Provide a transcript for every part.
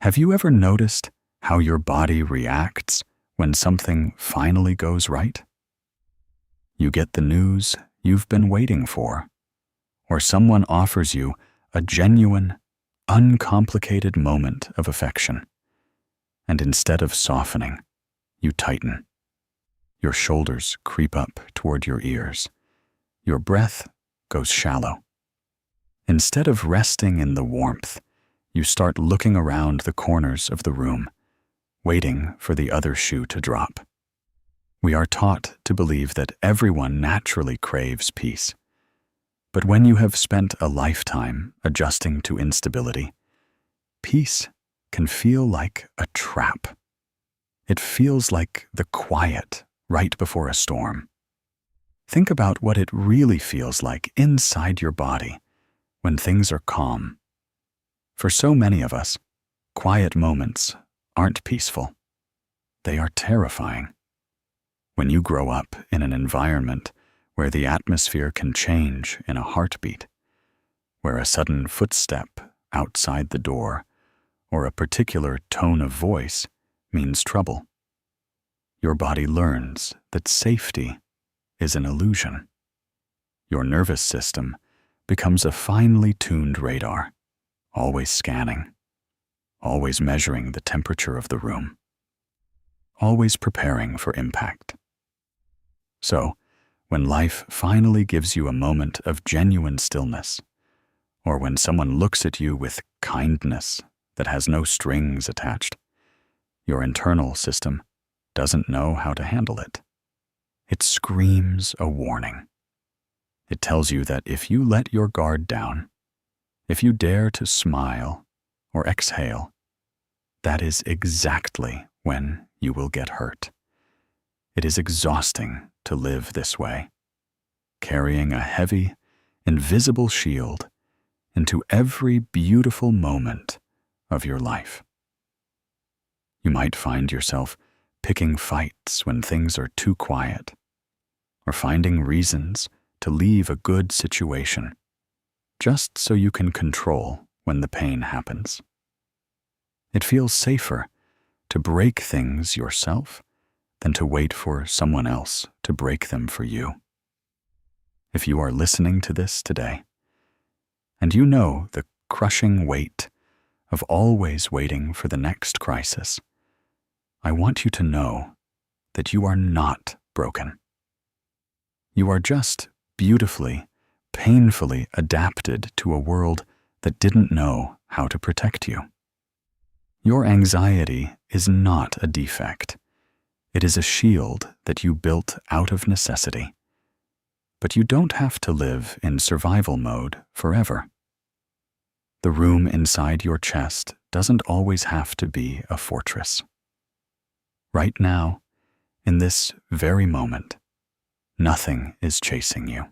Have you ever noticed how your body reacts when something finally goes right? You get the news you've been waiting for, or someone offers you a genuine, uncomplicated moment of affection, and instead of softening, you tighten. Your shoulders creep up toward your ears. Your breath goes shallow. Instead of resting in the warmth, you start looking around the corners of the room, waiting for the other shoe to drop. We are taught to believe that everyone naturally craves peace. But when you have spent a lifetime adjusting to instability, peace can feel like a trap. It feels like the quiet right before a storm. Think about what it really feels like inside your body when things are calm. For so many of us, quiet moments aren't peaceful. They are terrifying. When you grow up in an environment where the atmosphere can change in a heartbeat, where a sudden footstep outside the door or a particular tone of voice means trouble, your body learns that safety is an illusion. Your nervous system becomes a finely tuned radar, always scanning, always measuring the temperature of the room, always preparing for impact. So, when life finally gives you a moment of genuine stillness, or when someone looks at you with kindness that has no strings attached, your internal system doesn't know how to handle it. It screams a warning. It tells you that if you let your guard down, if you dare to smile or exhale, that is exactly when you will get hurt. It is exhausting to live this way, carrying a heavy, invisible shield into every beautiful moment of your life. You might find yourself picking fights when things are too quiet, or finding reasons to leave a good situation just so you can control when the pain happens. It feels safer to break things yourself than to wait for someone else to break them for you. If you are listening to this today, and you know the crushing weight of always waiting for the next crisis, I want you to know that you are not broken. You are just beautifully, painfully adapted to a world that didn't know how to protect you. Your anxiety is not a defect. It is a shield that you built out of necessity. But you don't have to live in survival mode forever. The room inside your chest doesn't always have to be a fortress. Right now, in this very moment, nothing is chasing you.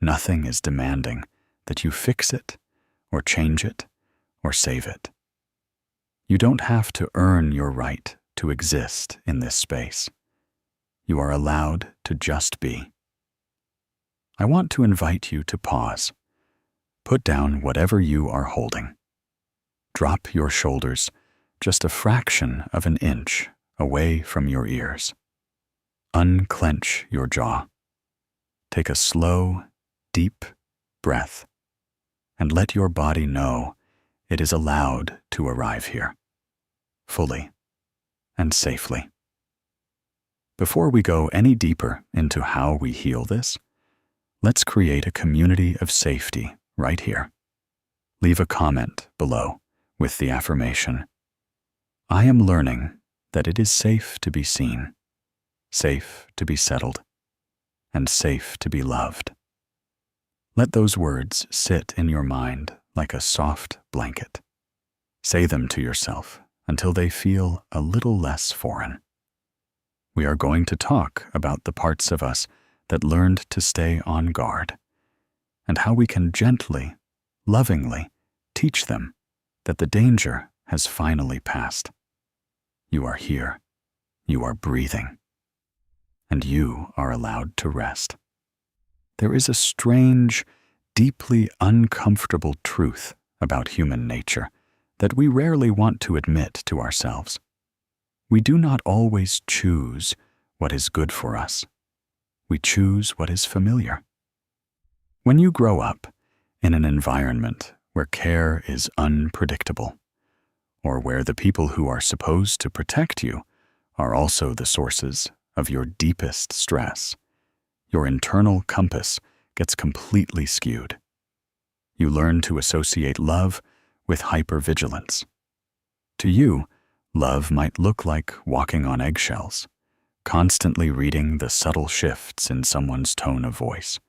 Nothing is demanding that you fix it, or change it, or save it. You don't have to earn your right to exist in this space. You are allowed to just be. I want to invite you to pause. Put down whatever you are holding. Drop your shoulders just a fraction of an inch away from your ears. Unclench your jaw. Take a slow, deep breath and let your body know it is allowed to arrive here, fully and safely. Before we go any deeper into how we heal this, let's create a community of safety right here. Leave a comment below with the affirmation, "I am learning that it is safe to be seen, safe to be settled, and safe to be loved." Let those words sit in your mind like a soft blanket. Say them to yourself until they feel a little less foreign. We are going to talk about the parts of us that learned to stay on guard, and how we can gently, lovingly teach them that the danger has finally passed. You are here, you are breathing, and you are allowed to rest. There is a strange, deeply uncomfortable truth about human nature that we rarely want to admit to ourselves. We do not always choose what is good for us. We choose what is familiar. When you grow up in an environment where care is unpredictable, or where the people who are supposed to protect you are also the sources of your deepest stress, your internal compass gets completely skewed. You learn to associate love with hypervigilance. To you, love might look like walking on eggshells, constantly reading the subtle shifts in someone's tone of voice,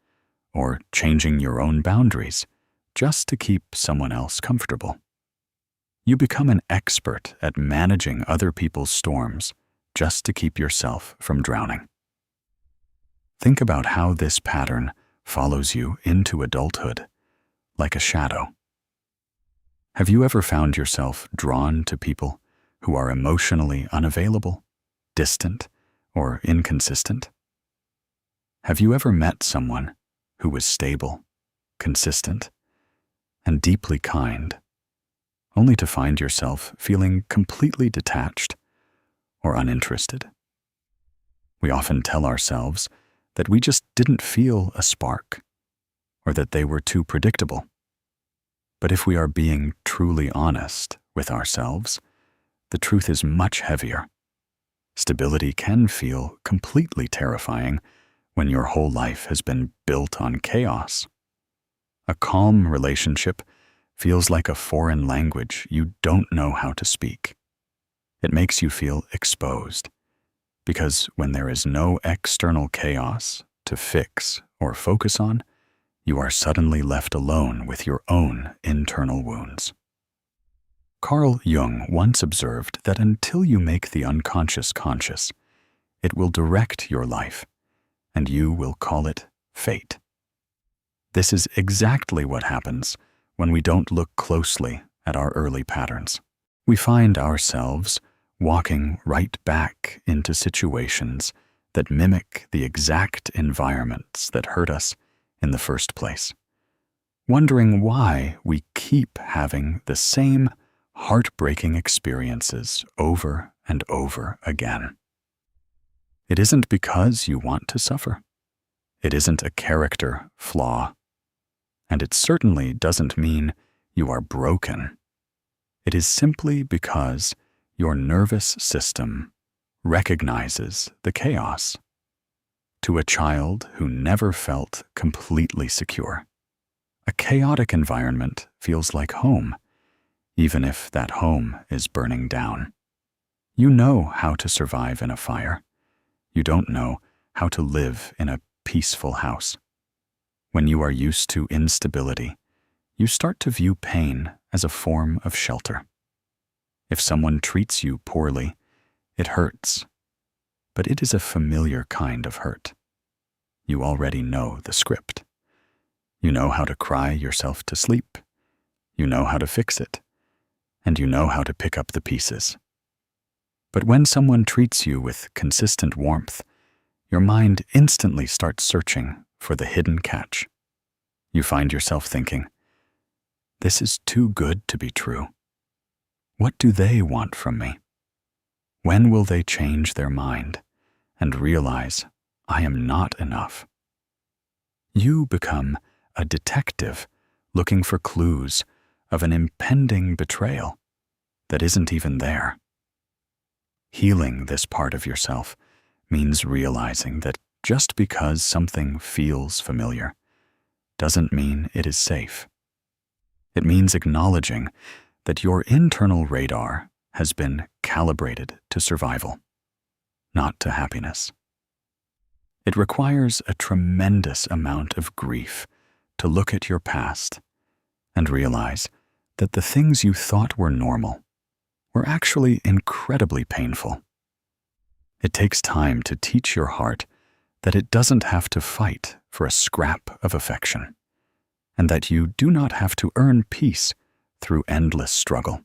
or changing your own boundaries just to keep someone else comfortable. You become an expert at managing other people's storms just to keep yourself from drowning. Think about how this pattern follows you into adulthood, like a shadow. Have you ever found yourself drawn to people who are emotionally unavailable, distant, or inconsistent? Have you ever met someone who was stable, consistent, and deeply kind, only to find yourself feeling completely detached or uninterested? We often tell ourselves that we just didn't feel a spark, or that they were too predictable. But if we are being truly honest with ourselves, the truth is much heavier. Stability can feel completely terrifying when your whole life has been built on chaos. A calm relationship feels like a foreign language you don't know how to speak. It makes you feel exposed, because when there is no external chaos to fix or focus on, you are suddenly left alone with your own internal wounds. Carl Jung once observed that until you make the unconscious conscious, it will direct your life, and you will call it fate. This is exactly what happens when we don't look closely at our early patterns. We find ourselves walking right back into situations that mimic the exact environments that hurt us in the first place, wondering why we keep having the same heartbreaking experiences over and over again. It isn't because you want to suffer. It isn't a character flaw. And it certainly doesn't mean you are broken. It is simply because your nervous system recognizes the chaos. To a child who never felt completely secure, a chaotic environment feels like home, even if that home is burning down. You know how to survive in a fire. You don't know how to live in a peaceful house. When you are used to instability, you start to view pain as a form of shelter. If someone treats you poorly, it hurts, but it is a familiar kind of hurt. You already know the script. You know how to cry yourself to sleep. You know how to fix it, and you know how to pick up the pieces. But when someone treats you with consistent warmth, your mind instantly starts searching for the hidden catch. You find yourself thinking, "This is too good to be true. What do they want from me? When will they change their mind and realize I am not enough?" You become a detective looking for clues of an impending betrayal that isn't even there. Healing this part of yourself means realizing that just because something feels familiar doesn't mean it is safe. It means acknowledging that your internal radar has been calibrated to survival, not to happiness. It requires a tremendous amount of grief to look at your past and realize that the things you thought were normal were actually incredibly painful. It takes time to teach your heart that it doesn't have to fight for a scrap of affection, and that you do not have to earn peace through endless struggle.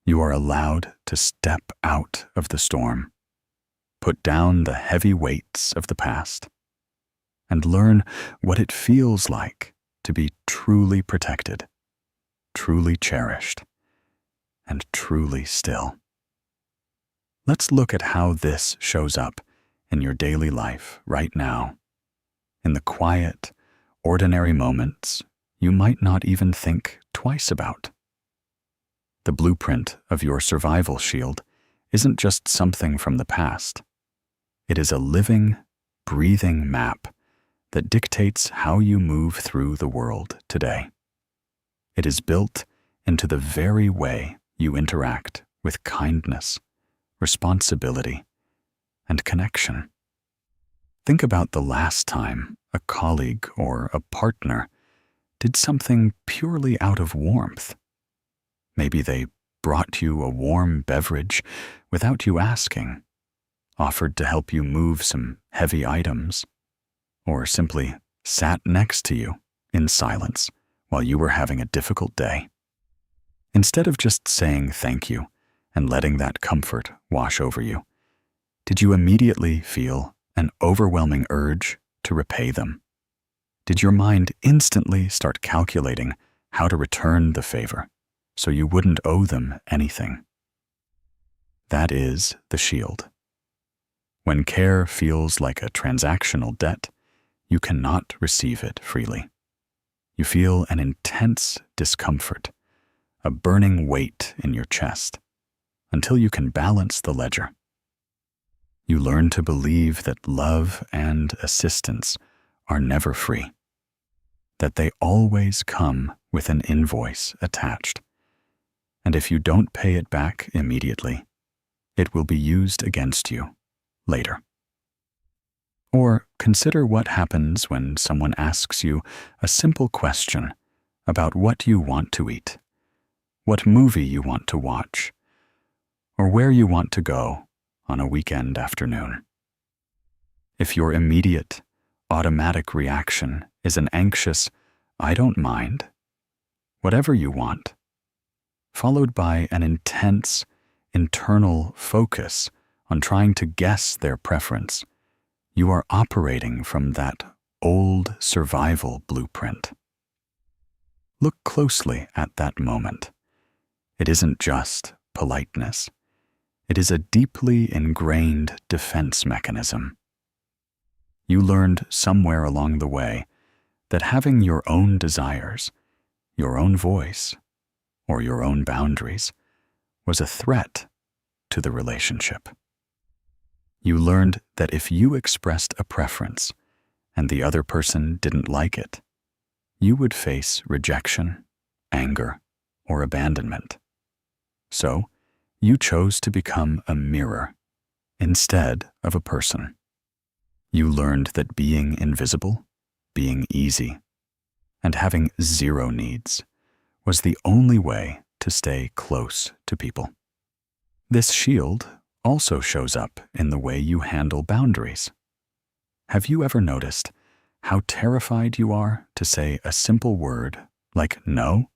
You are allowed to step out of the storm, put down the heavy weights of the past, and learn what it feels like to be truly protected, truly cherished, and truly still. Let's look at how this shows up in your daily life right now, in the quiet, ordinary moments you might not even think twice about. The blueprint of your survival shield isn't just something from the past. It is a living, breathing map that dictates how you move through the world today. It is built into the very way you interact with kindness, responsibility, and connection. Think about the last time a colleague or a partner did something purely out of warmth. Maybe they brought you a warm beverage without you asking, offered to help you move some heavy items, or simply sat next to you in silence while you were having a difficult day. Instead of just saying thank you and letting that comfort wash over you, did you immediately feel an overwhelming urge to repay them? Did your mind instantly start calculating how to return the favor so you wouldn't owe them anything? That is the shield. When care feels like a transactional debt, you cannot receive it freely. You feel an intense discomfort, a burning weight in your chest, until you can balance the ledger. You learn to believe that love and assistance are never free, that they always come with an invoice attached, and if you don't pay it back immediately, it will be used against you later. Or consider what happens when someone asks you a simple question about what you want to eat, what movie you want to watch, or where you want to go on a weekend afternoon. If your immediate, automatic reaction is an anxious, "I don't mind," whatever you want, followed by an intense, internal focus on trying to guess their preference, you are operating from that old survival blueprint. Look closely at that moment. It isn't just politeness. It is a deeply ingrained defense mechanism. You learned somewhere along the way that having your own desires, your own voice, or your own boundaries was a threat to the relationship. You learned that if you expressed a preference and the other person didn't like it, you would face rejection, anger, or abandonment. So, you chose to become a mirror instead of a person. You learned that being invisible, being easy, and having zero needs was the only way to stay close to people. This shield also shows up in the way you handle boundaries. Have you ever noticed how terrified you are to say a simple word like no?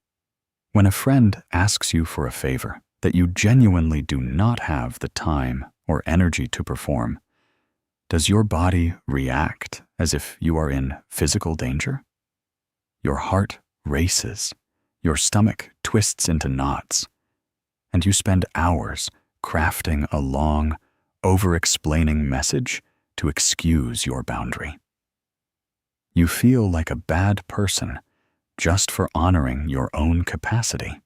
When a friend asks you for a favor that you genuinely do not have the time or energy to perform, does your body react as if you are in physical danger? Your heart races, your stomach twists into knots, and you spend hours crafting a long, over-explaining message to excuse your boundary. You feel like a bad person just for honoring your own capacity.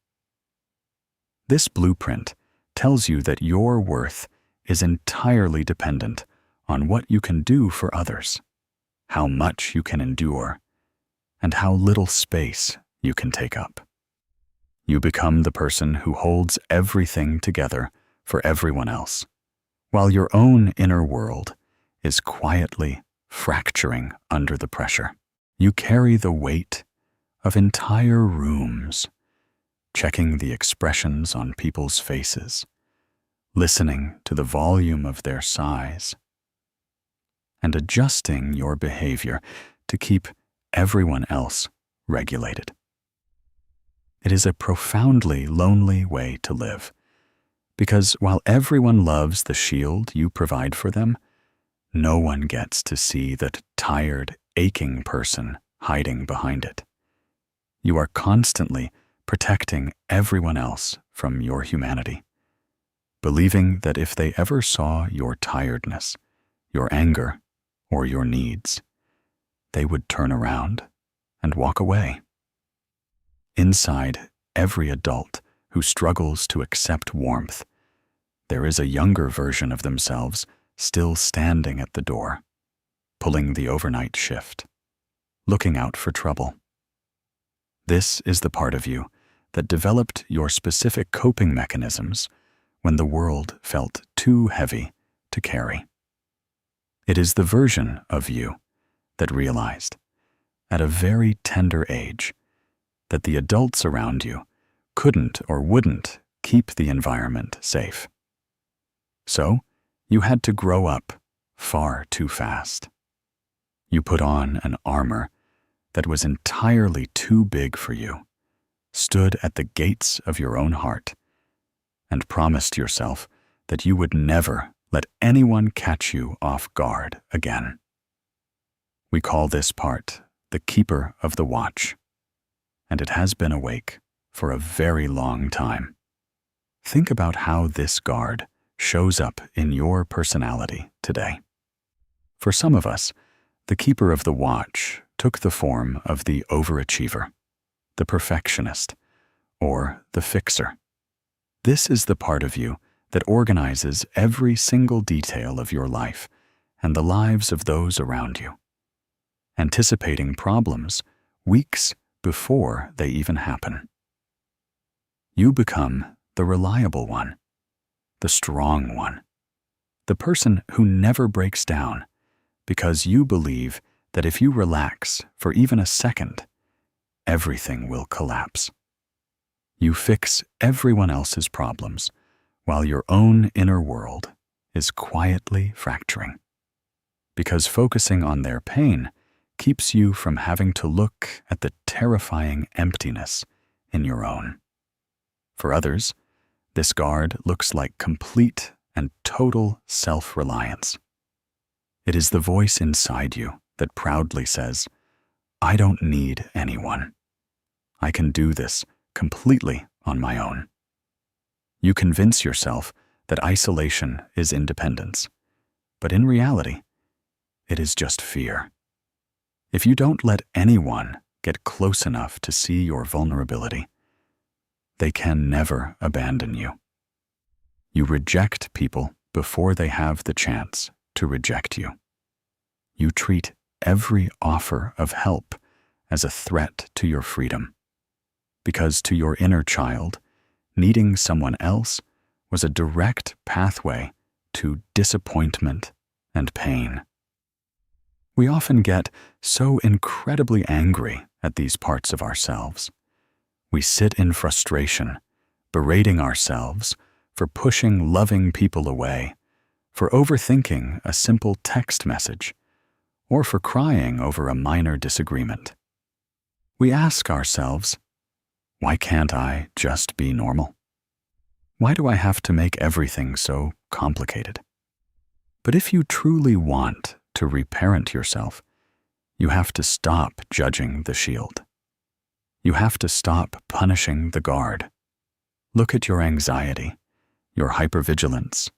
This blueprint tells you that your worth is entirely dependent on what you can do for others, how much you can endure, and how little space you can take up. You become the person who holds everything together for everyone else, while your own inner world is quietly fracturing under the pressure. You carry the weight of entire rooms, checking the expressions on people's faces, listening to the volume of their sighs, and adjusting your behavior to keep everyone else regulated. It is a profoundly lonely way to live, because while everyone loves the shield you provide for them, no one gets to see that tired, aching person hiding behind it. You are constantly protecting everyone else from your humanity, believing that if they ever saw your tiredness, your anger, or your needs, they would turn around and walk away. Inside every adult who struggles to accept warmth, there is a younger version of themselves still standing at the door, pulling the overnight shift, looking out for trouble. This is the part of you that developed your specific coping mechanisms when the world felt too heavy to carry. It is the version of you that realized, at a very tender age, that the adults around you couldn't or wouldn't keep the environment safe. So, you had to grow up far too fast. You put on an armor that was entirely too big for you, stood at the gates of your own heart, and promised yourself that you would never let anyone catch you off guard again. We call this part the keeper of the watch, and it has been awake for a very long time. Think about how this guard shows up in your personality today. For some of us, the keeper of the watch took the form of the overachiever, the perfectionist, or the fixer. This is the part of you that organizes every single detail of your life and the lives of those around you, anticipating problems weeks before they even happen. You become the reliable one, the strong one, the person who never breaks down, because you believe that if you relax for even a second, everything will collapse. You fix everyone else's problems while your own inner world is quietly fracturing, because focusing on their pain keeps you from having to look at the terrifying emptiness in your own. For others, this guard looks like complete and total self-reliance. It is the voice inside you that proudly says, "I don't need anyone. I can do this completely on my own." You convince yourself that isolation is independence, but in reality, it is just fear. If you don't let anyone get close enough to see your vulnerability, they can never abandon you. You reject people before they have the chance to reject you. You treat every offer of help as a threat to your freedom, because to your inner child, needing someone else was a direct pathway to disappointment and pain. We often get so incredibly angry at these parts of ourselves. We sit in frustration, berating ourselves for pushing loving people away, for overthinking a simple text message, or for crying over a minor disagreement. We ask ourselves, why can't I just be normal? Why do I have to make everything so complicated? But if you truly want to reparent yourself, you have to stop judging the shield. You have to stop punishing the guard. Look at your anxiety, your hypervigilance,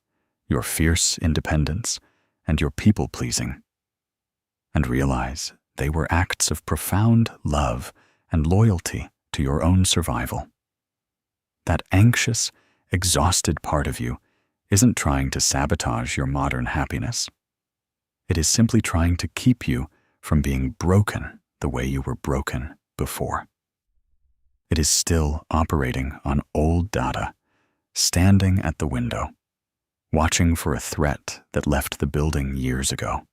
your fierce independence, and your people-pleasing, and realize they were acts of profound love and loyalty to your own survival. That anxious, exhausted part of you isn't trying to sabotage your modern happiness. It is simply trying to keep you from being broken the way you were broken before. It is still operating on old data, standing at the window, watching for a threat that left the building years ago.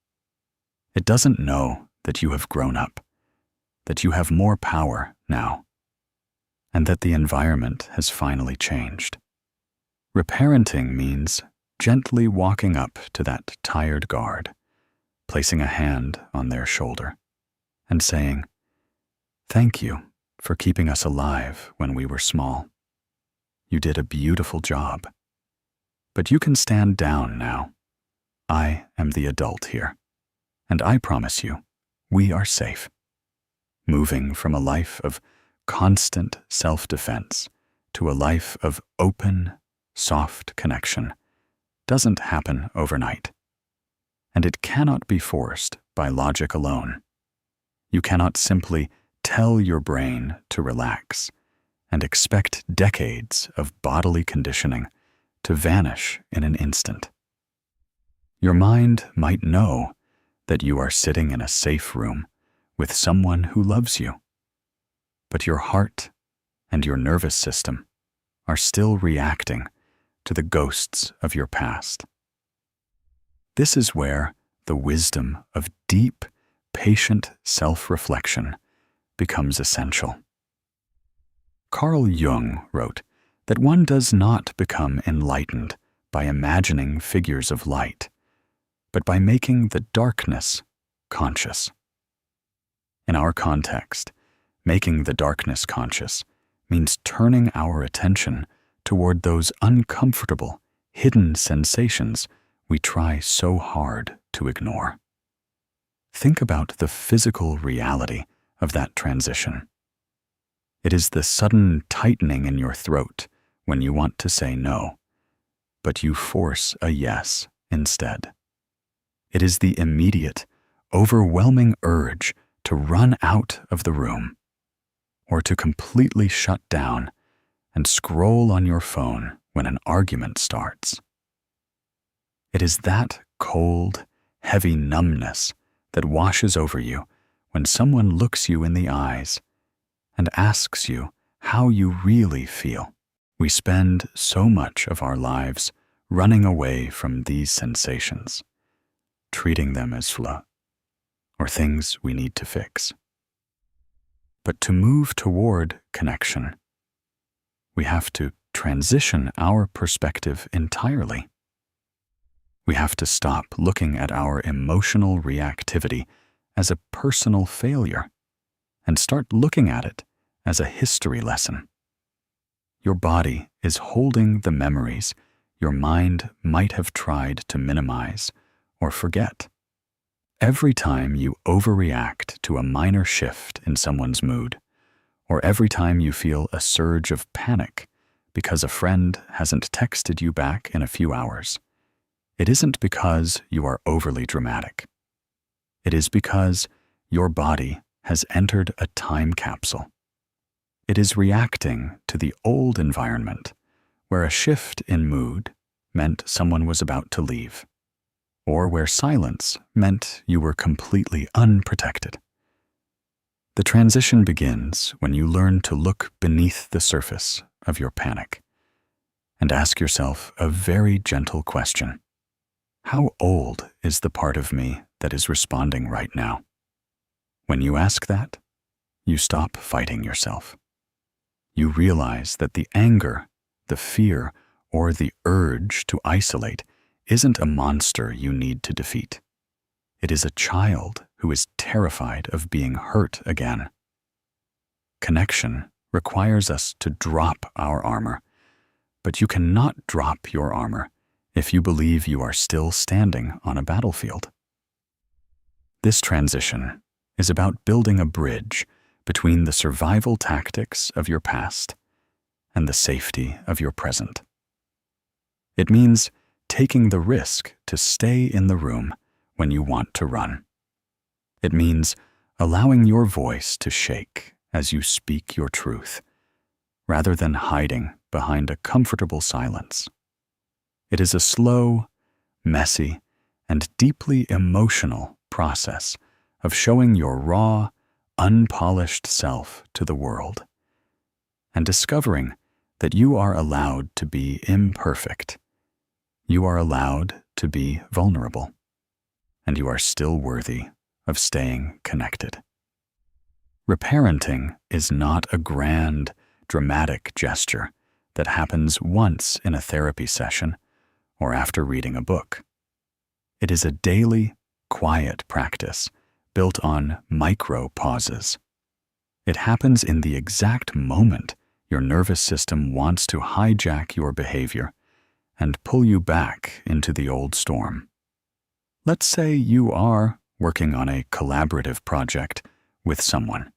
It doesn't know that you have grown up, that you have more power now, and that the environment has finally changed. Reparenting means gently walking up to that tired guard, placing a hand on their shoulder, and saying, "Thank you for keeping us alive when we were small. You did a beautiful job. But you can stand down now. I am the adult here, and I promise you, we are safe." Moving from a life of constant self-defense to a life of open, soft connection doesn't happen overnight, and it cannot be forced by logic alone. You cannot simply tell your brain to relax and expect decades of bodily conditioning to vanish in an instant. Your mind might know that you are sitting in a safe room with someone who loves you, but your heart and your nervous system are still reacting to the ghosts of your past. This is where the wisdom of deep, patient self-reflection becomes essential. Carl Jung wrote that one does not become enlightened by imagining figures of light, but by making the darkness conscious. In our context, making the darkness conscious means turning our attention toward those uncomfortable, hidden sensations we try so hard to ignore. Think about the physical reality of that transition. It is the sudden tightening in your throat when you want to say no, but you force a yes instead. It is the immediate, overwhelming urge to run out of the room, or to completely shut down and scroll on your phone when an argument starts. It is that cold, heavy numbness that washes over you when someone looks you in the eyes and asks you how you really feel. We spend so much of our lives running away from these sensations, treating them as flaw or things we need to fix. But to move toward connection, we have to transition our perspective entirely. We have to stop looking at our emotional reactivity as a personal failure and start looking at it as a history lesson. Your body is holding the memories your mind might have tried to minimize or forget. Every time you overreact to a minor shift in someone's mood, or every time you feel a surge of panic because a friend hasn't texted you back in a few hours, it isn't because you are overly dramatic. It is because your body has entered a time capsule. It is reacting to the old environment where a shift in mood meant someone was about to leave, or where silence meant you were completely unprotected. The transition begins when you learn to look beneath the surface of your panic and ask yourself a very gentle question. How old is the part of me that is responding right now? When you ask that, you stop fighting yourself. You realize that the anger, the fear, or the urge to isolate isn't a monster you need to defeat. It is a child who is terrified of being hurt again. Connection requires us to drop our armor, but you cannot drop your armor if you believe you are still standing on a battlefield. This transition is about building a bridge between the survival tactics of your past and the safety of your present. It means taking the risk to stay in the room when you want to run. It means allowing your voice to shake as you speak your truth, rather than hiding behind a comfortable silence. It is a slow, messy, and deeply emotional process of showing your raw, unpolished self to the world, and discovering that you are allowed to be imperfect. You are allowed to be vulnerable, and you are still worthy of staying connected. Reparenting is not a grand, dramatic gesture that happens once in a therapy session or after reading a book. It is a daily, quiet practice built on micro pauses. It happens in the exact moment your nervous system wants to hijack your behavior and pull you back into the old storm. Let's say you are working on a collaborative project with someone.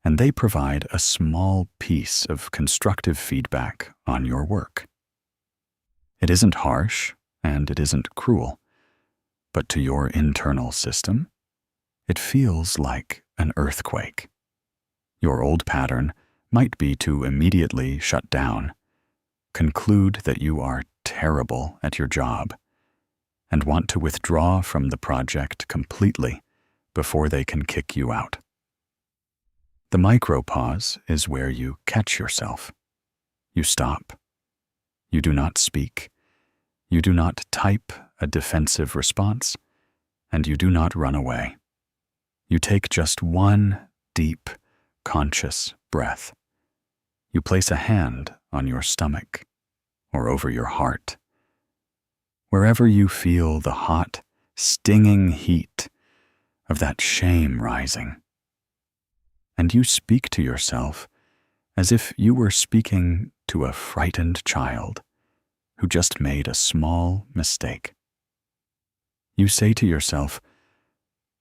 and they provide a small piece of constructive feedback on your work. It isn't harsh and it isn't cruel, but to your internal system, it feels like an earthquake. Your old pattern might be to immediately shut down, conclude that you are terrible at your job, and want to withdraw from the project completely before they can kick you out. The micropause is where you catch yourself. You stop. You do not speak. You do not type a defensive response, and you do not run away. You take just one deep, conscious breath. You place a hand on your stomach or over your heart. Wherever you feel the hot, stinging heat of that shame rising. And you speak to yourself as if you were speaking to a frightened child who just made a small mistake. You say to yourself,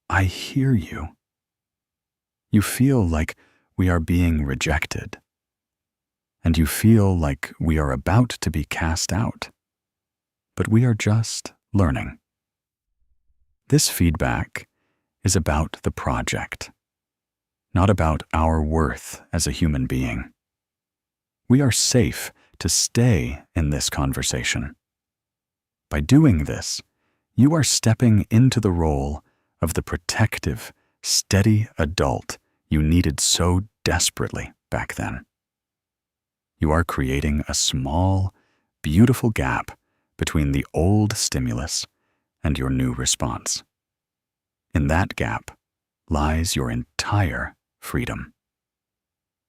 "I hear you." You feel like we are being rejected, and you feel like we are about to be cast out, but we are just learning. This feedback is about the project, not about our worth as a human being. We are safe to stay in this conversation. By doing this, you are stepping into the role of the protective, steady adult you needed so desperately back then. You are creating a small, beautiful gap between the old stimulus and your new response. In that gap lies your entire freedom.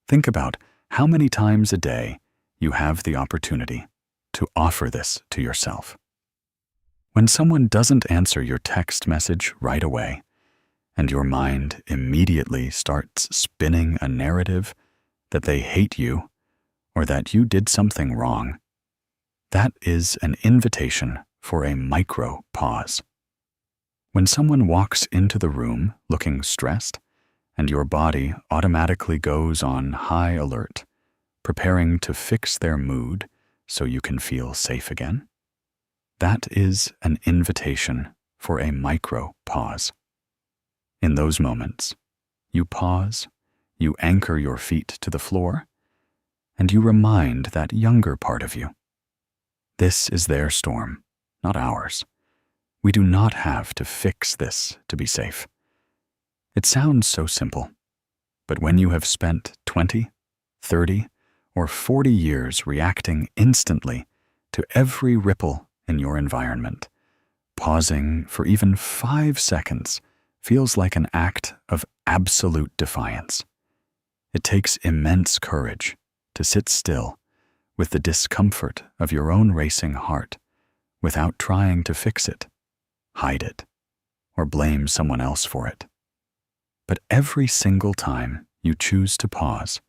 Think about how many times a day you have the opportunity to offer this to yourself. When someone doesn't answer your text message right away, and your mind immediately starts spinning a narrative that they hate you or that you did something wrong, that is an invitation for a micro pause. When someone walks into the room looking stressed, and your body automatically goes on high alert, preparing to fix their mood so you can feel safe again, that is an invitation for a micro pause. In those moments, you pause, you anchor your feet to the floor, and you remind that younger part of you. This is their storm, not ours. We do not have to fix this to be safe. It sounds so simple, but when you have spent 20, 30, or 40 years reacting instantly to every ripple in your environment, pausing for even 5 seconds feels like an act of absolute defiance. It takes immense courage to sit still with the discomfort of your own racing heart without trying to fix it, hide it, or blame someone else for it. But every single time you choose to pause,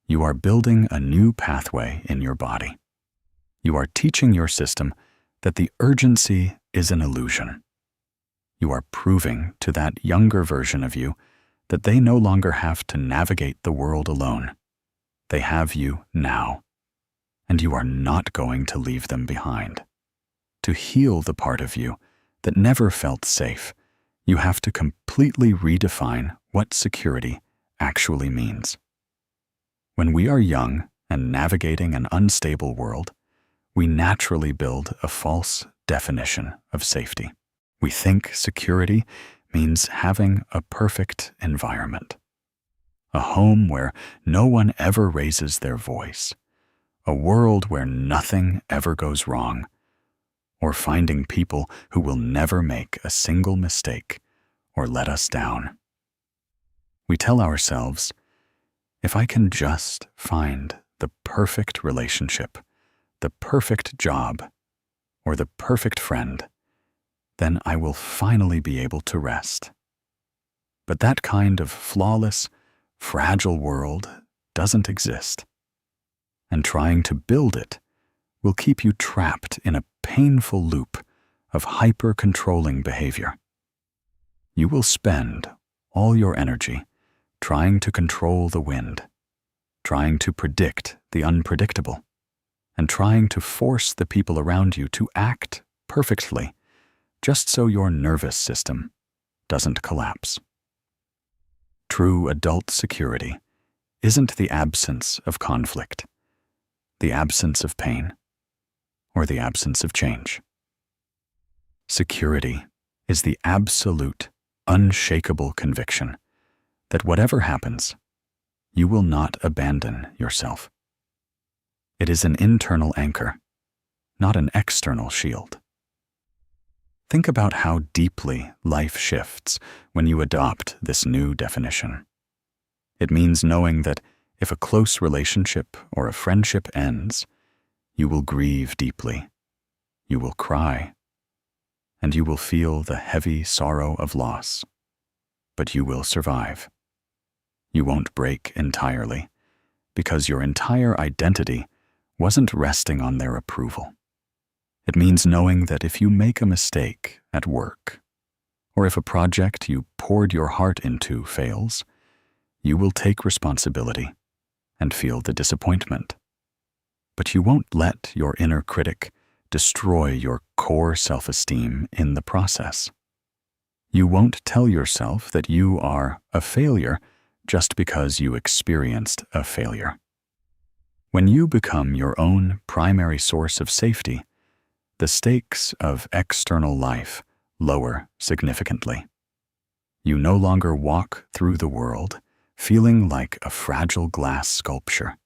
you are building a new pathway in your body. You are teaching your system that the urgency is an illusion. You are proving to that younger version of you that they no longer have to navigate the world alone. They have you now, and you are not going to leave them behind. To heal the part of you that never felt safe, you have to completely redefine what security actually means. When we are young and navigating an unstable world, we naturally build a false definition of safety. We think security means having a perfect environment, a home where no one ever raises their voice, a world where nothing ever goes wrong, or finding people who will never make a single mistake or let us down. We tell ourselves, if I can just find the perfect relationship, the perfect job, or the perfect friend, then I will finally be able to rest. But that kind of flawless, fragile world doesn't exist, and trying to build it will keep you trapped in a painful loop of hyper-controlling behavior. You will spend all your energy trying to control the wind, trying to predict the unpredictable, and trying to force the people around you to act perfectly just so your nervous system doesn't collapse. True adult security isn't the absence of conflict, the absence of pain, or the absence of change. Security is the absolute, unshakable conviction that whatever happens, you will not abandon yourself. It is an internal anchor, not an external shield. Think about how deeply life shifts when you adopt this new definition. It means knowing that if a close relationship or a friendship ends, you will grieve deeply, you will cry, and you will feel the heavy sorrow of loss, but you will survive. You won't break entirely, because your entire identity wasn't resting on their approval. It means knowing that if you make a mistake at work, or if a project you poured your heart into fails, you will take responsibility and feel the disappointment. But you won't let your inner critic destroy your core self-esteem in the process. You won't tell yourself that you are a failure just because you experienced a failure. When you become your own primary source of safety, the stakes of external life lower significantly. You no longer walk through the world feeling like a fragile glass sculpture,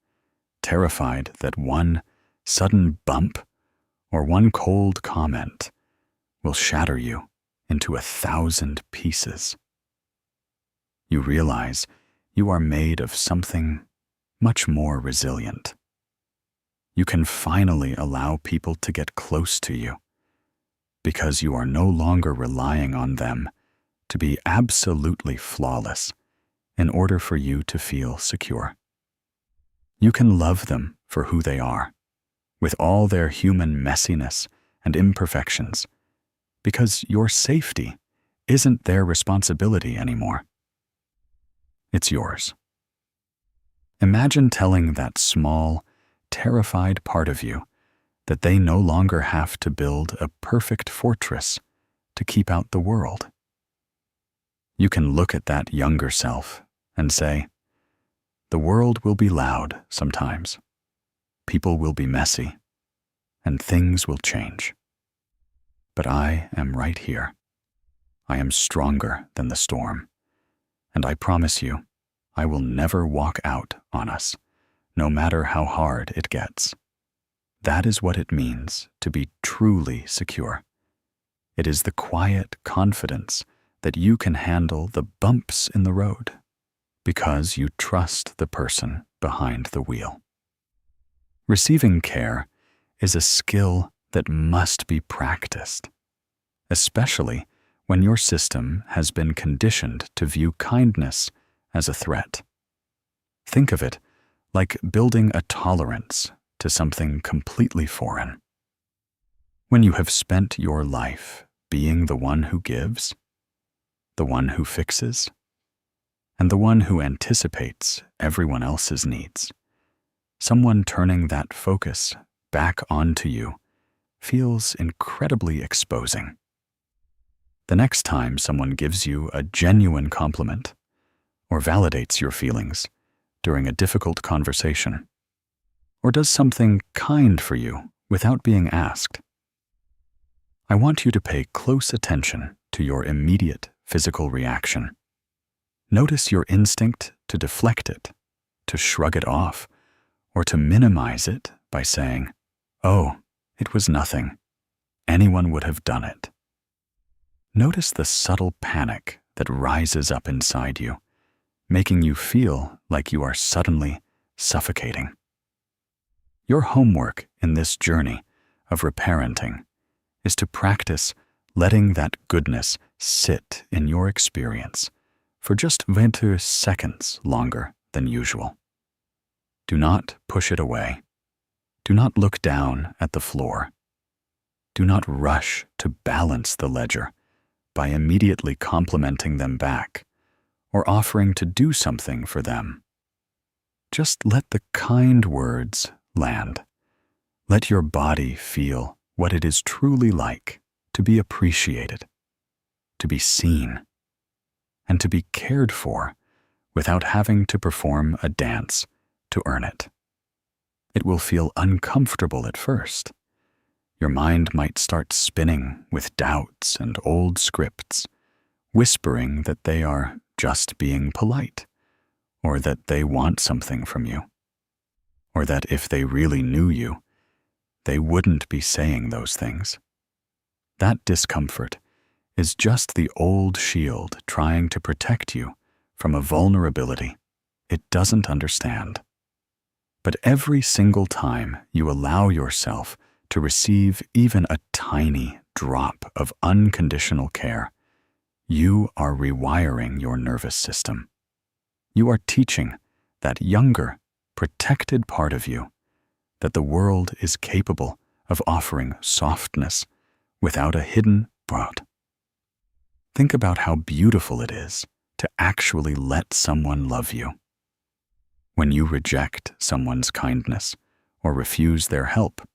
terrified that one sudden bump or one cold comment will shatter you into 1,000 pieces. You realize you are made of something much more resilient. You can finally allow people to get close to you because you are no longer relying on them to be absolutely flawless in order for you to feel secure. You can love them for who they are, with all their human messiness and imperfections, because your safety isn't their responsibility anymore. It's yours. Imagine telling that small, terrified part of you that they no longer have to build a perfect fortress to keep out the world. You can look at that younger self and say, the world will be loud sometimes, people will be messy, and things will change. But I am right here. I am stronger than the storm, and I promise you, I will never walk out on us, no matter how hard it gets. That is what it means to be truly secure. It is the quiet confidence that you can handle the bumps in the road because you trust the person behind the wheel. Receiving care is a skill that must be practiced, especially when your system has been conditioned to view kindness as a threat. Think of it like building a tolerance to something completely foreign. When you have spent your life being the one who gives, the one who fixes, and the one who anticipates everyone else's needs, someone turning that focus back onto you feels incredibly exposing. The next time someone gives you a genuine compliment or validates your feelings during a difficult conversation, or does something kind for you without being asked, I want you to pay close attention to your immediate physical reaction. Notice your instinct to deflect it, to shrug it off, or to minimize it by saying, "Oh, it was nothing. Anyone would have done it." Notice the subtle panic that rises up inside you, making you feel like you are suddenly suffocating. Your homework in this journey of reparenting is to practice letting that goodness sit in your experience for just 20 seconds longer than usual. Do not push it away. Do not look down at the floor. Do not rush to balance the ledger by immediately complimenting them back or offering to do something for them. Just let the kind words land. Let your body feel what it is truly like to be appreciated, to be seen, and to be cared for without having to perform a dance to earn it. It will feel uncomfortable at first. Your mind might start spinning with doubts and old scripts, whispering that they are just being polite, or that they want something from you, or that if they really knew you, they wouldn't be saying those things. That discomfort is just the old shield trying to protect you from a vulnerability it doesn't understand. But every single time you allow yourself to receive even a tiny drop of unconditional care, you are rewiring your nervous system. You are teaching that younger, protected part of you that the world is capable of offering softness without a hidden broad. Think about how beautiful it is to actually let someone love you. When you reject someone's kindness or refuse their help,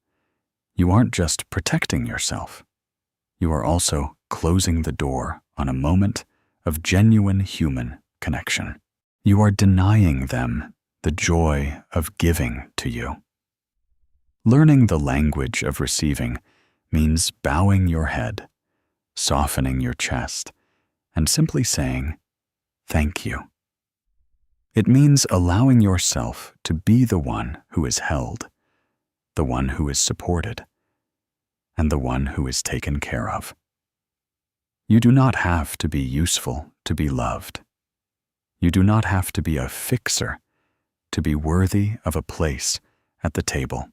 you aren't just protecting yourself. You are also closing the door on a moment of genuine human connection. You are denying them the joy of giving to you. Learning the language of receiving means bowing your head, softening your chest, and simply saying, "Thank you." It means allowing yourself to be the one who is held, the one who is supported, and the one who is taken care of. You do not have to be useful to be loved. You do not have to be a fixer to be worthy of a place at the table.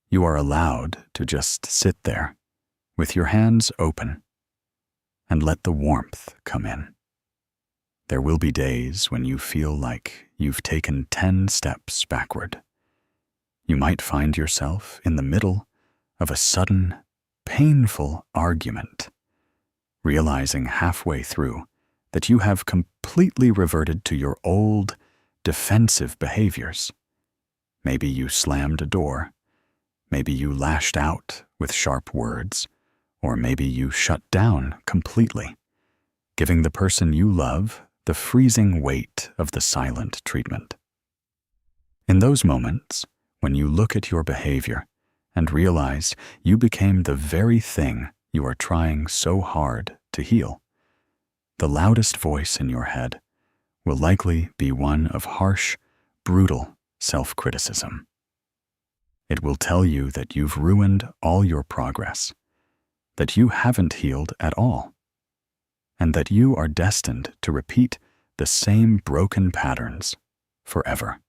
You are allowed to just sit there with your hands open and let the warmth come in. There will be days when you feel like you've taken 10 steps backward. You might find yourself in the middle of a sudden, painful argument, realizing halfway through that you have completely reverted to your old, defensive behaviors. Maybe you slammed a door. Maybe you lashed out with sharp words, or maybe you shut down completely, giving the person you love the freezing weight of the silent treatment. In those moments, when you look at your behavior and realize you became the very thing you are trying so hard to heal, the loudest voice in your head will likely be one of harsh, brutal self-criticism. It will tell you that you've ruined all your progress, that you haven't healed at all, and that you are destined to repeat the same broken patterns forever.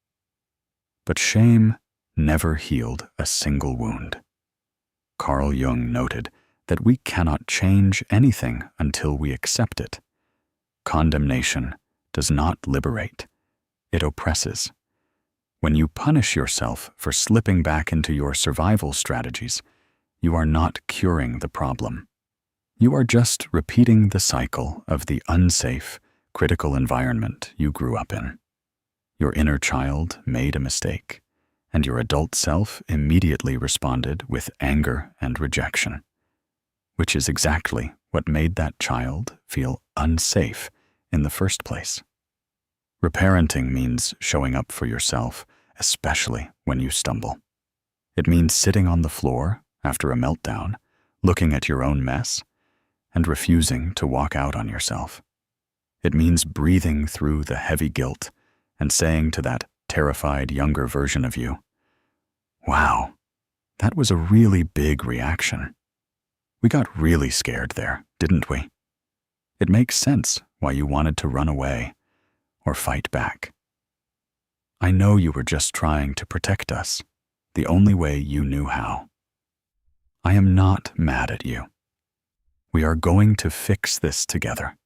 But shame never healed a single wound. Carl Jung noted that we cannot change anything until we accept it. Condemnation does not liberate, it oppresses. When you punish yourself for slipping back into your survival strategies, you are not curing the problem. You are just repeating the cycle of the unsafe, critical environment you grew up in. Your inner child made a mistake, and your adult self immediately responded with anger and rejection, which is exactly what made that child feel unsafe in the first place. Reparenting means showing up for yourself, especially when you stumble. It means sitting on the floor after a meltdown, looking at your own mess, and refusing to walk out on yourself. It means breathing through the heavy guilt and saying to that terrified younger version of you, "Wow, that was a really big reaction. We got really scared there, didn't we? It makes sense why you wanted to run away or fight back. I know you were just trying to protect us, the only way you knew how. I am not mad at you. We are going to fix this together."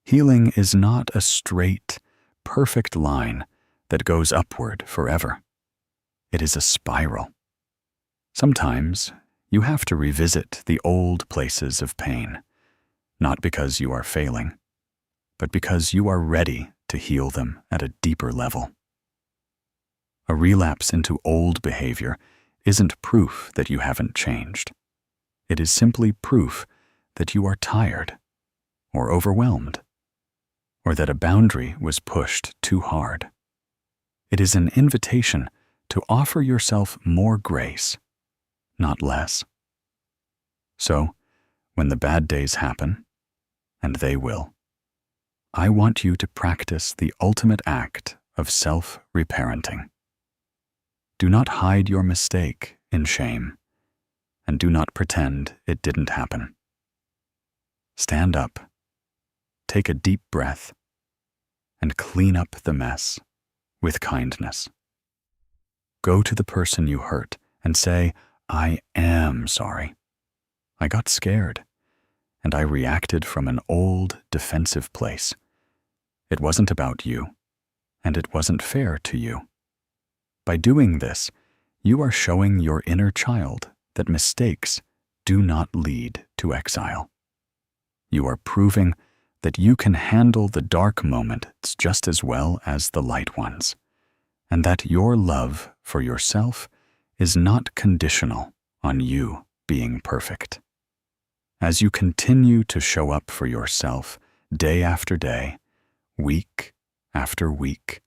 Healing is not a straight, perfect line that goes upward forever. It is a spiral. Sometimes you have to revisit the old places of pain, not because you are failing, but because you are ready to heal them at a deeper level. A relapse into old behavior isn't proof that you haven't changed. It is simply proof that you are tired, or overwhelmed, or that a boundary was pushed too hard. It is an invitation to offer yourself more grace, not less. So, when the bad days happen, and they will, I want you to practice the ultimate act of self-reparenting. Do not hide your mistake in shame, and do not pretend it didn't happen. Stand up, take a deep breath, and clean up the mess with kindness. Go to the person you hurt and say, "I am sorry. I got scared, and I reacted from an old, defensive place. It wasn't about you, and it wasn't fair to you." By doing this, you are showing your inner child that mistakes do not lead to exile. You are proving that you can handle the dark moments just as well as the light ones, and that your love for yourself is not conditional on you being perfect. As you continue to show up for yourself day after day, week after week,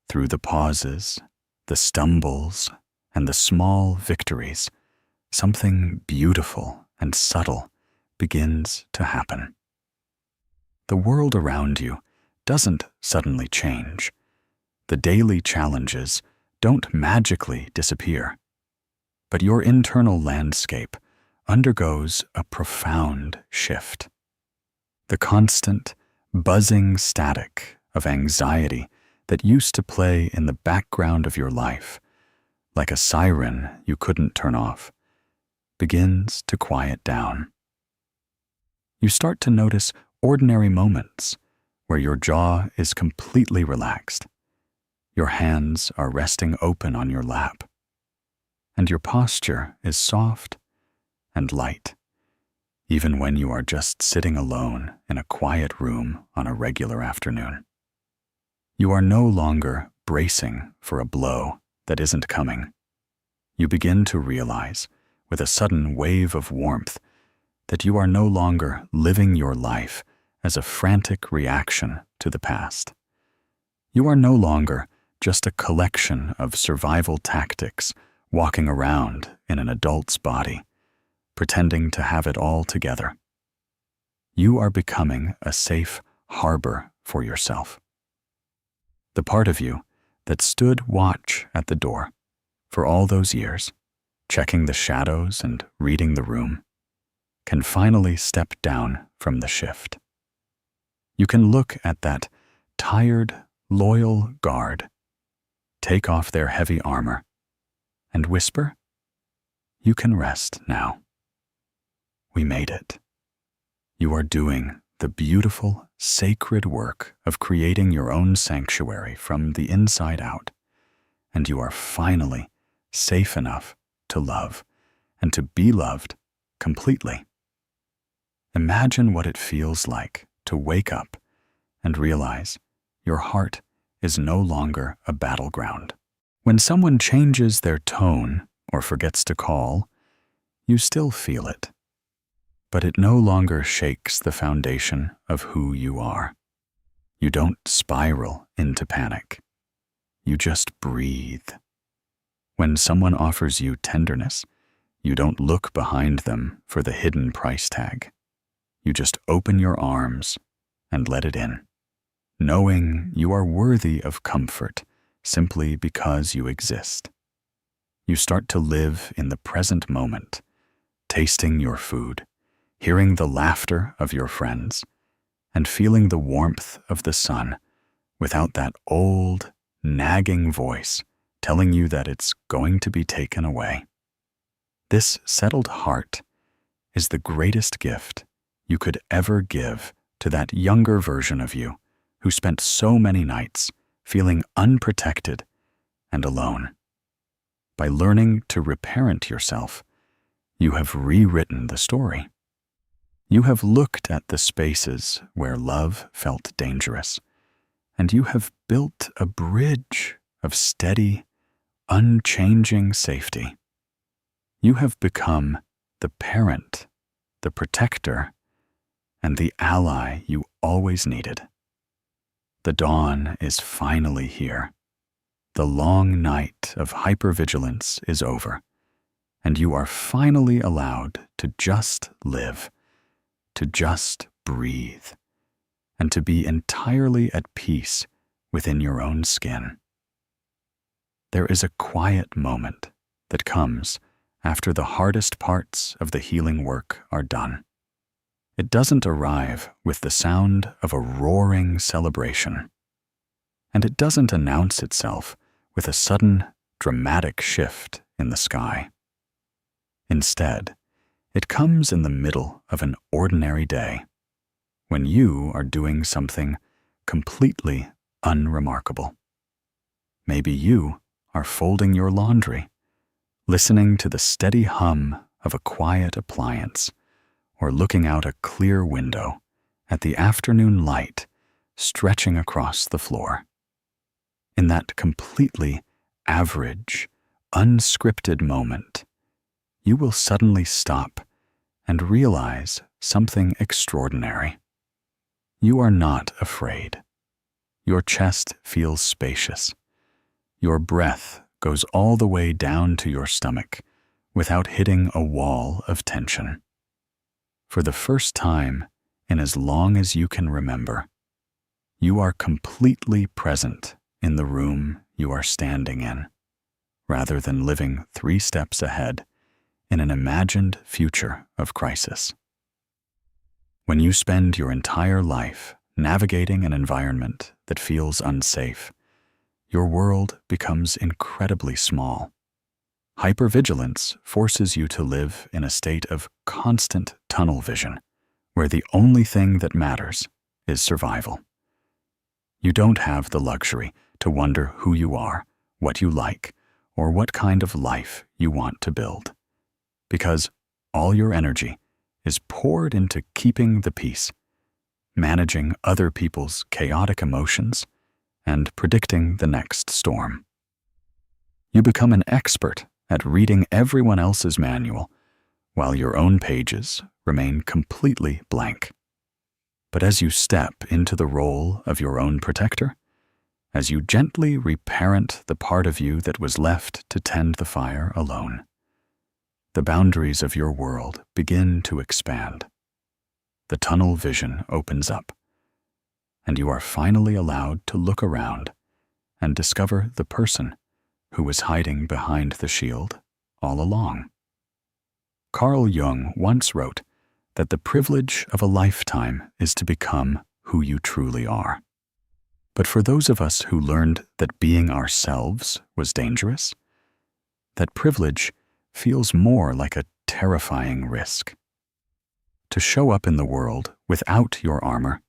through the pauses, the stumbles, and the small victories, something beautiful and subtle begins to happen. The world around you doesn't suddenly change. The daily challenges don't magically disappear. But your internal landscape undergoes a profound shift. The constant, buzzing static of anxiety that used to play in the background of your life, like a siren you couldn't turn off, begins to quiet down. You start to notice ordinary moments where your jaw is completely relaxed, your hands are resting open on your lap, and your posture is soft and light, even when you are just sitting alone in a quiet room on a regular afternoon. You are no longer bracing for a blow that isn't coming. You begin to realize, with a sudden wave of warmth, that you are no longer living your life as a frantic reaction to the past. You are no longer just a collection of survival tactics walking around in an adult's body, pretending to have it all together. You are becoming a safe harbor for yourself. The part of you that stood watch at the door for all those years, checking the shadows and reading the room, can finally step down from the shift. You can look at that tired, loyal guard, take off their heavy armor, and whisper, "You can rest now. We made it. You are doing the beautiful, sacred work of creating your own sanctuary from the inside out, and you are finally safe enough to love and to be loved completely." Imagine what it feels like to wake up and realize your heart is no longer a battleground. When someone changes their tone or forgets to call, you still feel it, but it no longer shakes the foundation of who you are. You don't spiral into panic. You just breathe. When someone offers you tenderness, you don't look behind them for the hidden price tag. You just open your arms and let it in, knowing you are worthy of comfort simply because you exist. You start to live in the present moment, tasting your food, hearing the laughter of your friends, and feeling the warmth of the sun without that old, nagging voice telling you that it's going to be taken away. This settled heart is the greatest gift you could ever give to that younger version of you who spent so many nights feeling unprotected and alone. By learning to reparent yourself, you have rewritten the story. You have looked at the spaces where love felt dangerous, and you have built a bridge of steady, unchanging safety. You have become the parent, the protector, and the ally you always needed. The dawn is finally here. The long night of hypervigilance is over, and you are finally allowed to just live, to just breathe, and to be entirely at peace within your own skin. There is a quiet moment that comes after the hardest parts of the healing work are done. It doesn't arrive with the sound of a roaring celebration, and it doesn't announce itself with a sudden, dramatic shift in the sky. Instead, it comes in the middle of an ordinary day, when you are doing something completely unremarkable. Maybe you are folding your laundry, listening to the steady hum of a quiet appliance, or looking out a clear window at the afternoon light stretching across the floor. In that completely average, unscripted moment, you will suddenly stop and realize something extraordinary. You are not afraid. Your chest feels spacious. Your breath goes all the way down to your stomach without hitting a wall of tension. For the first time in as long as you can remember, you are completely present in the room you are standing in, rather than living 3 steps ahead in an imagined future of crisis. When you spend your entire life navigating an environment that feels unsafe, your world becomes incredibly small. Hypervigilance forces you to live in a state of constant tunnel vision, where the only thing that matters is survival. You don't have the luxury to wonder who you are, what you like, or what kind of life you want to build, because all your energy is poured into keeping the peace, managing other people's chaotic emotions, and predicting the next storm. You become an expert at reading everyone else's manual, while your own pages remain completely blank. But as you step into the role of your own protector, as you gently reparent the part of you that was left to tend the fire alone, the boundaries of your world begin to expand. The tunnel vision opens up, and you are finally allowed to look around and discover the person who was hiding behind the shield all along. Carl Jung once wrote that the privilege of a lifetime is to become who you truly are. But for those of us who learned that being ourselves was dangerous, that privilege feels more like a terrifying risk. To show up in the world without your armor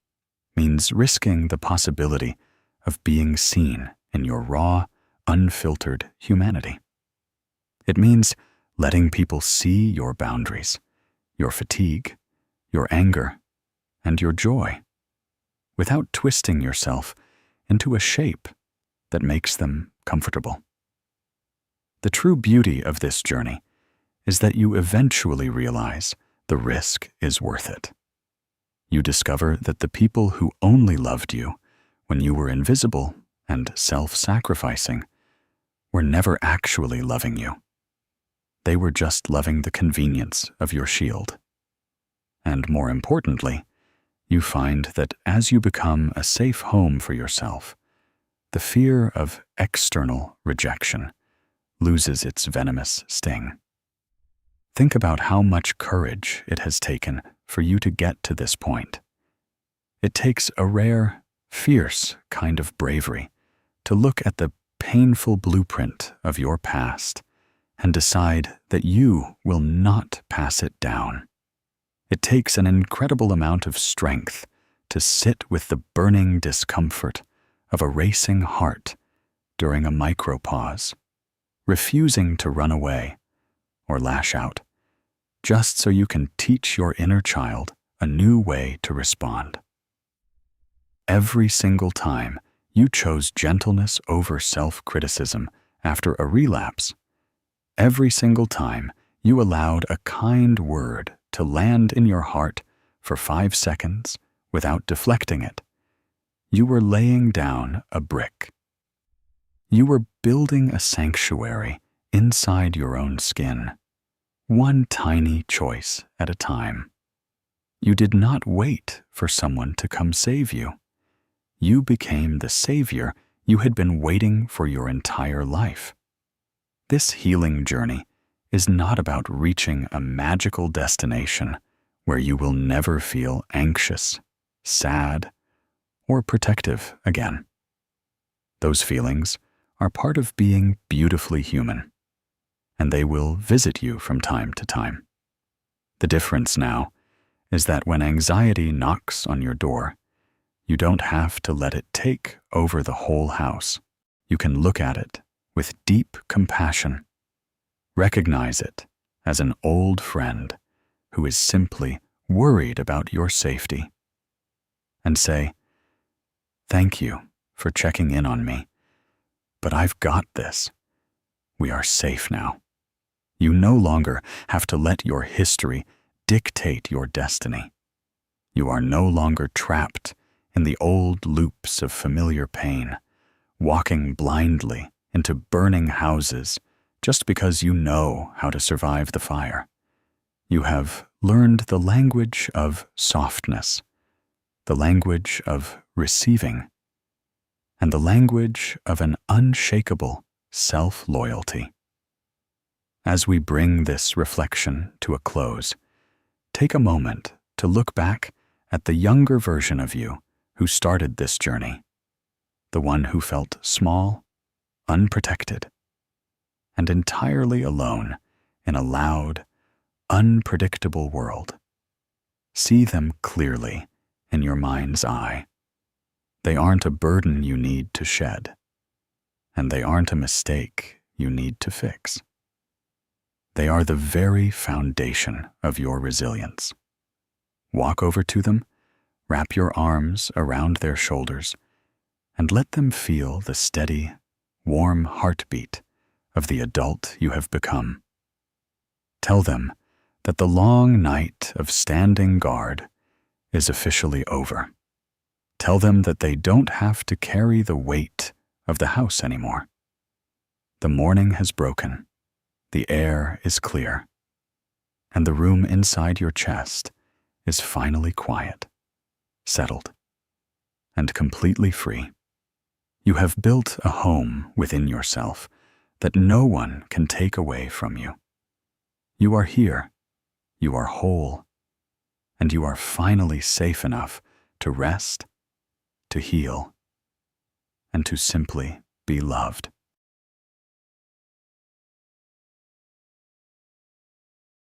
means risking the possibility of being seen in your raw, unfiltered humanity. It means letting people see your boundaries, your fatigue, your anger, and your joy, without twisting yourself into a shape that makes them comfortable. The true beauty of this journey is that you eventually realize the risk is worth it. You discover that the people who only loved you when you were invisible and self-sacrificing were never actually loving you. They were just loving the convenience of your shield. And more importantly, you find that as you become a safe home for yourself, the fear of external rejection loses its venomous sting. Think about how much courage it has taken for you to get to this point. It takes a rare, fierce kind of bravery to look at the painful blueprint of your past and decide that you will not pass it down. It takes an incredible amount of strength to sit with the burning discomfort of a racing heart during a micropause, refusing to run away or lash out, just so you can teach your inner child a new way to respond. Every single time you chose gentleness over self-criticism after a relapse, every single time you allowed a kind word to land in your heart for 5 seconds without deflecting it, you were laying down a brick. You were building a sanctuary inside your own skin, one tiny choice at a time. You did not wait for someone to come save you. You became the savior you had been waiting for your entire life. This healing journey is not about reaching a magical destination where you will never feel anxious, sad, or protective again. Those feelings are part of being beautifully human, and they will visit you from time to time. The difference now is that when anxiety knocks on your door, you don't have to let it take over the whole house. You can look at it with deep compassion, recognize it as an old friend who is simply worried about your safety, and say, "Thank you for checking in on me, but I've got this. We are safe now." You no longer have to let your history dictate your destiny. You are no longer trapped in the old loops of familiar pain, walking blindly into burning houses just because you know how to survive the fire. You have learned the language of softness, the language of receiving, and the language of an unshakable self-loyalty. As we bring this reflection to a close, take a moment to look back at the younger version of you who started this journey, the one who felt small, unprotected, and entirely alone in a loud, unpredictable world. See them clearly in your mind's eye. They aren't a burden you need to shed, and they aren't a mistake you need to fix. They are the very foundation of your resilience. Walk over to them, wrap your arms around their shoulders, and let them feel the steady, warm heartbeat of the adult you have become. Tell them that the long night of standing guard is officially over. Tell them that they don't have to carry the weight of the house anymore. The morning has broken, the air is clear, and the room inside your chest is finally quiet, settled, and completely free. You have built a home within yourself that no one can take away from you. You are here, you are whole, and you are finally safe enough to rest, to heal, and to simply be loved.